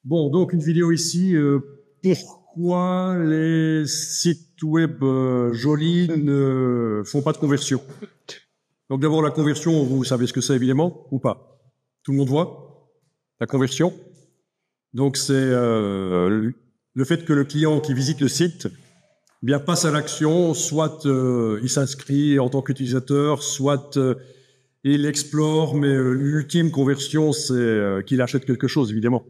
Bon, donc une vidéo ici. Pourquoi les sites web jolis ne font pas de conversion? Donc d'abord la conversion, vous savez ce que c'est évidemment ou pas? Tout le monde voit la conversion? Donc c'est le fait que le client qui visite le site bien passe à l'action, soit il s'inscrit en tant qu'utilisateur, soit il explore, mais l'ultime conversion c'est qu'il achète quelque chose évidemment.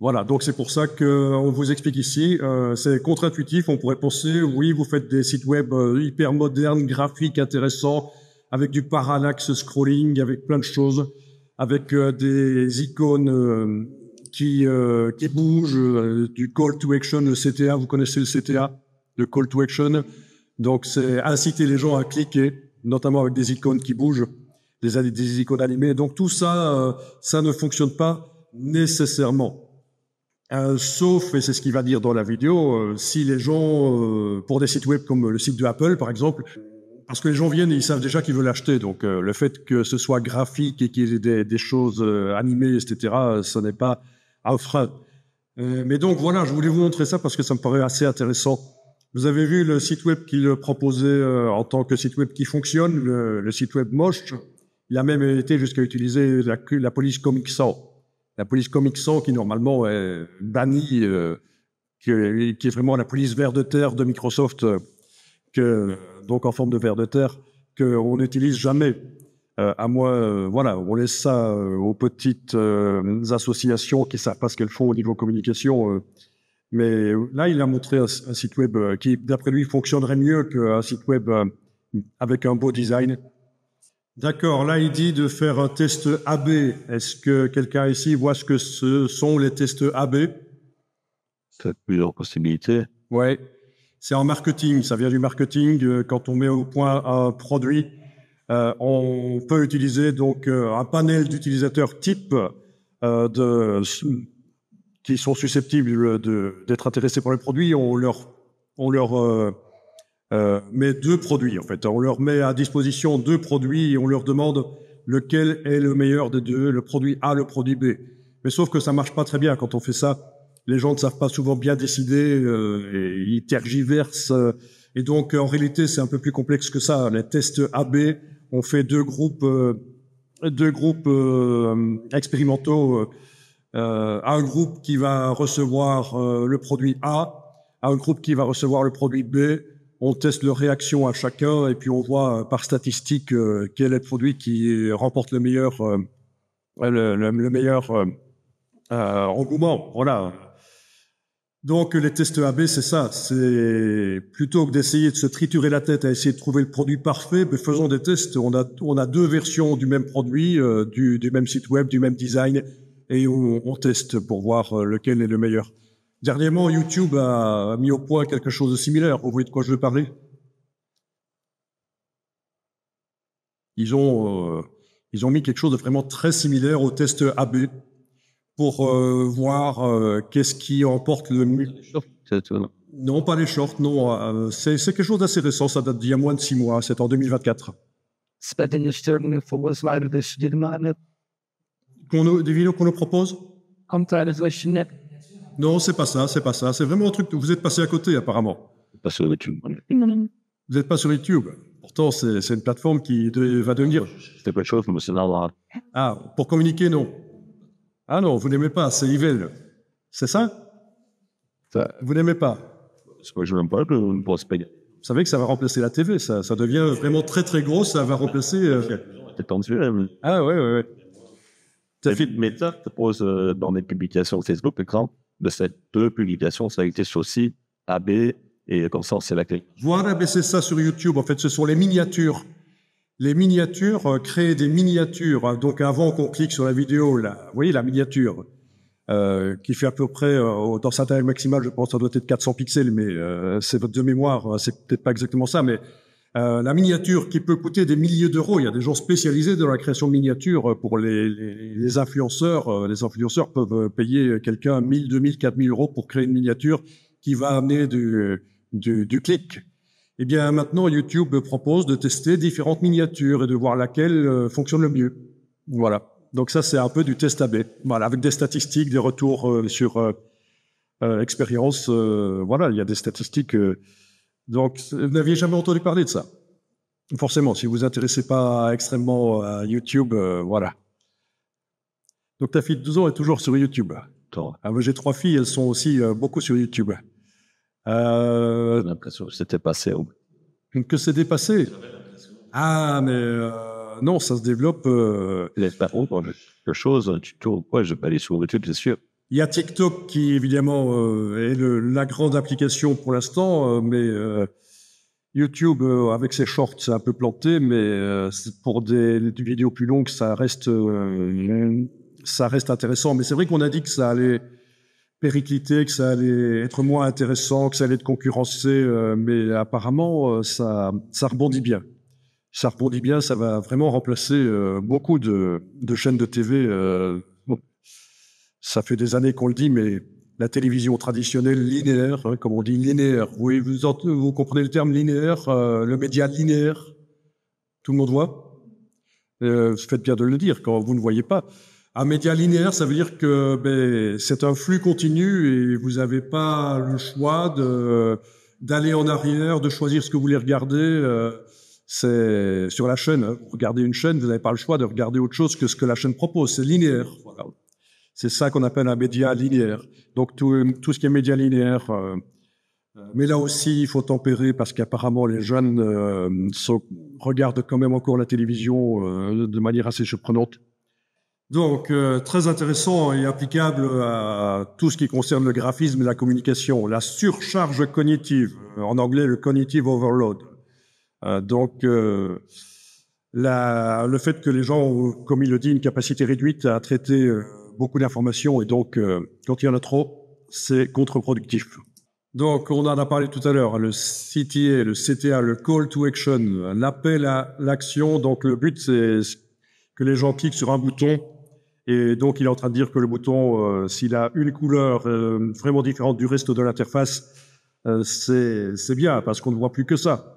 Voilà, donc c'est pour ça qu'on vous explique ici, c'est contre-intuitif, on pourrait penser, oui, vous faites des sites web hyper modernes, graphiques, intéressants, avec du parallaxe scrolling, avec plein de choses, avec des icônes qui bougent, du call to action, le CTA, vous connaissez le CTA, le call to action, donc c'est inciter les gens à cliquer, notamment avec des icônes qui bougent, des icônes animées, donc tout ça, ça ne fonctionne pas nécessairement. Sauf, et c'est ce qu'il va dire dans la vidéo, si les gens, pour des sites web comme le site de Apple par exemple, parce que les gens viennent et ils savent déjà qu'ils veulent acheter, donc le fait que ce soit graphique et qu'il y ait des choses animées, etc., ce n'est pas un frein. Mais donc voilà, je voulais vous montrer ça parce que ça me paraît assez intéressant. Vous avez vu le site web qu'il proposait en tant que site web qui fonctionne, le site web moche. Il a même été jusqu'à utiliser la police Comic Sans. La police Comic Sans qui normalement est bannie, qui est vraiment la police ver de terre de Microsoft, donc en forme de ver de terre, qu'on n'utilise jamais. À moins, voilà, on laisse ça aux petites associations qui savent pas ce qu'elles font au niveau communication. Mais là, il a montré un site web qui, d'après lui, fonctionnerait mieux qu'un site web avec un beau design. D'accord, là il dit de faire un test AB. Est-ce que quelqu'un ici voit ce que ce sont les tests AB? Ça a plusieurs possibilités. Ouais, c'est en marketing, ça vient du marketing. Quand on met au point un produit, on peut utiliser donc un panel d'utilisateurs type qui sont susceptibles d'être intéressés par le produit. On leur met deux produits en fait. On leur met à disposition deux produits et on leur demande lequel est le meilleur des deux, le produit A, le produit B. Mais sauf que ça marche pas très bien quand on fait ça. Les gens ne savent pas souvent bien décider, et ils tergiversent. Et donc en réalité c'est un peu plus complexe que ça. Les tests AB, on fait deux groupes expérimentaux. Un groupe qui va recevoir le produit A, un groupe qui va recevoir le produit B. On teste leur réaction à chacun et puis on voit par statistique quel est le produit qui remporte le meilleur engouement. Voilà. Donc les tests AB, c'est ça. C'est plutôt que d'essayer de se triturer la tête à essayer de trouver le produit parfait, mais faisons des tests. On a deux versions du même produit, du même site web, du même design, et on teste pour voir lequel est le meilleur. Dernièrement, YouTube a mis au point quelque chose de similaire. Vous voyez de quoi je veux parler? Ils ont mis quelque chose de vraiment très similaire au test AB pour voir qu'est-ce qui emporte le mieux. Non, pas les shorts, non. C'est quelque chose d'assez récent, ça date d'il y a moins de 6 mois, c'est en 2024. Des vidéos qu'on nous propose? Non, c'est pas ça. C'est vraiment un truc que vous êtes passé à côté, apparemment. Pas sur YouTube. Vous n'êtes pas sur YouTube. Pourtant, c'est une plateforme qui va devenir... C'est pas chose, mais c'est normal. Ah, pour communiquer, non. Ah non, vous n'aimez pas, c'est Yvel. C'est ça? Vous n'aimez pas? C'est pas que je n'aime pas, je ne pense pas. Vous savez que ça va remplacer la TV, ça devient vraiment très très gros, ça va remplacer... C'est tendu. Ah ouais. Meta propose dans mes publications Facebook, par exemple, de ces deux publications, ça a été sur aussi AB et comme ça, c'est la clé. Voilà, mais c'est ça sur YouTube. En fait, ce sont les miniatures. Les miniatures, créer des miniatures. Donc, avant qu'on clique sur la vidéo, là, vous voyez la miniature, qui fait à peu près, dans sa taille maximale, je pense que ça doit être 400 pixels, mais c'est votre de mémoire, c'est peut-être pas exactement ça, mais la miniature qui peut coûter des milliers d'euros. Il y a des gens spécialisés dans la création de miniatures pour les influenceurs. Les influenceurs peuvent payer quelqu'un 1000, 2000, 4000 euros pour créer une miniature qui va amener du clic. Eh bien, maintenant, YouTube propose de tester différentes miniatures et de voir laquelle fonctionne le mieux. Voilà. Donc ça, c'est un peu du test AB. Voilà, avec des statistiques, des retours sur expérience. Voilà, il y a des statistiques. Donc, vous n'aviez jamais entendu parler de ça. Forcément, si vous vous intéressez pas extrêmement à YouTube, voilà. Donc ta fille de 12 ans est toujours sur YouTube. Ah, moi, j'ai 3 filles, elles sont aussi beaucoup sur YouTube. J'ai l'impression que c'était passé. Que c'est dépassé. Ah, mais non, ça se développe. Par contre, quelque chose, un tuto, ouais, je vais aller sur YouTube, c'est sûr. Il y a TikTok qui, évidemment, est la grande application pour l'instant, mais YouTube, avec ses shorts, c'est un peu planté, mais pour des vidéos plus longues, ça reste intéressant. Mais c'est vrai qu'on a dit que ça allait péricliter, que ça allait être moins intéressant, que ça allait être concurrencé, mais apparemment, ça rebondit bien. Ça rebondit bien, ça va vraiment remplacer beaucoup de chaînes de TV. Ça fait des années qu'on le dit, mais la télévision traditionnelle linéaire, hein, comme on dit linéaire. Oui, vous comprenez le terme linéaire, le média linéaire. Tout le monde voit. Faites bien de le dire quand vous ne voyez pas. Un média linéaire, ça veut dire que c'est un flux continu et vous n'avez pas le choix d'aller en arrière, de choisir ce que vous voulez regarder. C'est sur la chaîne. Hein. Vous regardez une chaîne, vous n'avez pas le choix de regarder autre chose que ce que la chaîne propose. C'est linéaire. Voilà. C'est ça qu'on appelle un média linéaire. Donc tout ce qui est média linéaire. Mais là aussi, il faut tempérer parce qu'apparemment les jeunes regardent quand même encore la télévision de manière assez surprenante. Donc très intéressant et applicable à tout ce qui concerne le graphisme et la communication. La surcharge cognitive, en anglais le cognitive overload. Donc le fait que les gens ont, comme il le dit, une capacité réduite à traiter beaucoup d'informations et donc quand il y en a trop, c'est contre-productif. Donc on en a parlé tout à l'heure, le CTA, le CTA, le call to action, l'appel à l'action. Donc le but c'est que les gens cliquent sur un bouton et donc il est en train de dire que le bouton, s'il a une couleur vraiment différente du reste de l'interface, c'est bien parce qu'on ne voit plus que ça.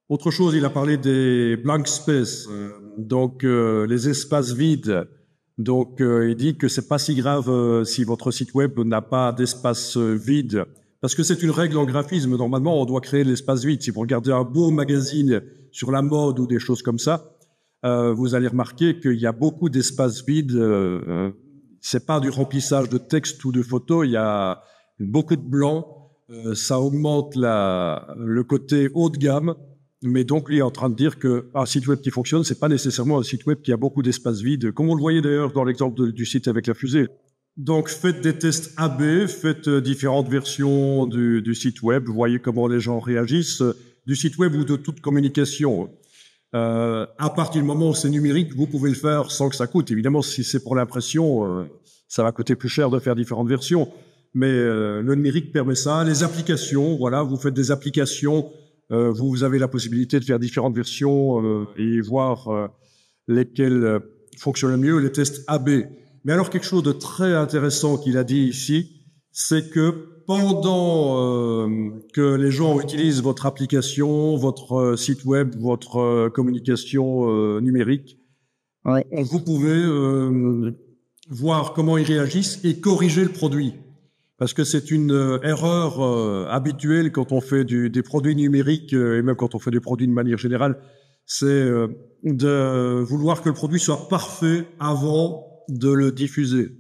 Autre chose, il a parlé des blank space, donc les espaces vides. Donc il dit que c'est pas si grave si votre site web n'a pas d'espace vide, parce que c'est une règle en graphisme. Normalement, on doit créer l'espace vide. Si vous regardez un beau magazine sur la mode ou des choses comme ça, vous allez remarquer qu'il y a beaucoup d'espaces vides. C'est pas du remplissage de texte ou de photos. Il y a beaucoup de blanc. Ça augmente le côté haut de gamme. Mais donc, lui est en train de dire qu'un site web qui fonctionne, c'est pas nécessairement un site web qui a beaucoup d'espace vide, comme on le voyait d'ailleurs dans l'exemple du site avec la fusée. Donc, faites des tests AB, faites différentes versions du site web, voyez comment les gens réagissent, du site web ou de toute communication. À partir du moment où c'est numérique, vous pouvez le faire sans que ça coûte. Évidemment, si c'est pour l'impression, ça va coûter plus cher de faire différentes versions. Mais le numérique permet ça. Les applications, voilà, vous faites des applications. Vous avez la possibilité de faire différentes versions et voir lesquelles fonctionnent le mieux, les tests AB. Mais alors quelque chose de très intéressant qu'il a dit ici, c'est que pendant que les gens utilisent votre application, votre site web, votre communication numérique, Ouais. vous pouvez voir comment ils réagissent et corriger le produit. Parce que c'est une erreur habituelle quand on fait des produits numériques et même quand on fait des produits de manière générale, c'est de vouloir que le produit soit parfait avant de le diffuser.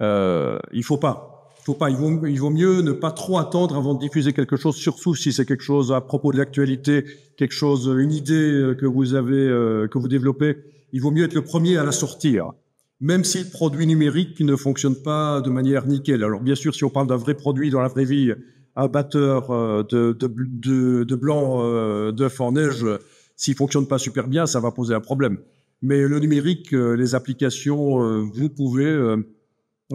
Il faut pas. Il vaut mieux ne pas trop attendre avant de diffuser quelque chose, surtout si c'est quelque chose à propos de l'actualité, quelque chose, une idée que vous avez, que vous développez. Il vaut mieux être le premier à la sortir. Même si le produit numérique ne fonctionne pas de manière nickel. Alors bien sûr, si on parle d'un vrai produit dans la vraie vie, un batteur de blanc d'œuf en neige, s'il fonctionne pas super bien, ça va poser un problème. Mais le numérique, les applications, vous pouvez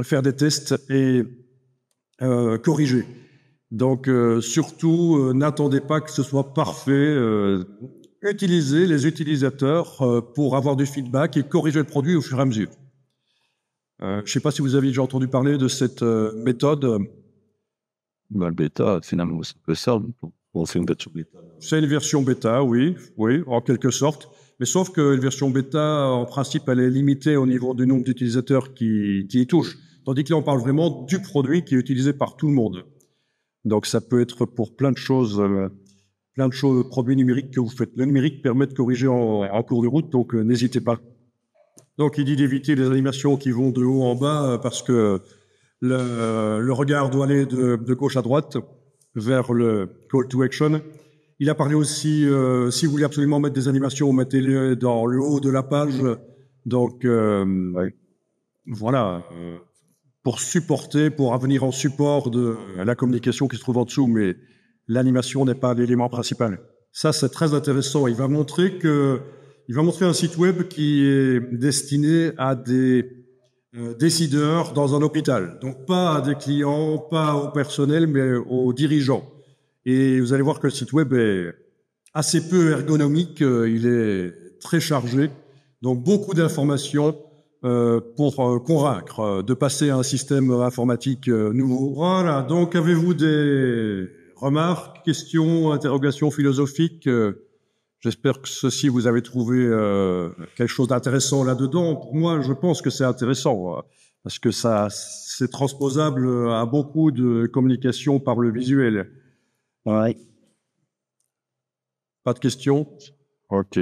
faire des tests et corriger. Donc surtout, n'attendez pas que ce soit parfait. Utilisez les utilisateurs pour avoir du feedback et corriger le produit au fur et à mesure. Je ne sais pas si vous avez déjà entendu parler de cette méthode. Le bêta, finalement, c'est un peu ça. On fait une version bêta. C'est une version bêta, oui, en quelque sorte. Mais sauf que la version bêta, en principe, elle est limitée au niveau du nombre d'utilisateurs qui y touchent. Tandis que là, on parle vraiment du produit qui est utilisé par tout le monde. Donc, ça peut être pour plein de choses, produits numériques que vous faites. Le numérique permet de corriger en cours de route, donc n'hésitez pas. Donc, il dit d'éviter les animations qui vont de haut en bas parce que le regard doit aller de gauche à droite vers le call to action. Il a parlé aussi, si vous voulez absolument mettre des animations, mettez-les dans le haut de la page. Donc, voilà, pour venir en support de la communication qui se trouve en dessous, mais l'animation n'est pas l'élément principal. Ça, c'est très intéressant. Il va montrer un site web qui est destiné à des décideurs dans un hôpital. Donc, pas à des clients, pas au personnel, mais aux dirigeants. Et vous allez voir que le site web est assez peu ergonomique, il est très chargé, donc beaucoup d'informations pour convaincre de passer à un système informatique nouveau. Voilà, donc avez-vous des remarques, questions, interrogations philosophiques? J'espère que ceci, vous avez trouvé quelque chose d'intéressant là-dedans. Pour moi, je pense que c'est intéressant, parce que ça, c'est transposable à beaucoup de communications par le visuel. Ouais. Pas de questions? Ok.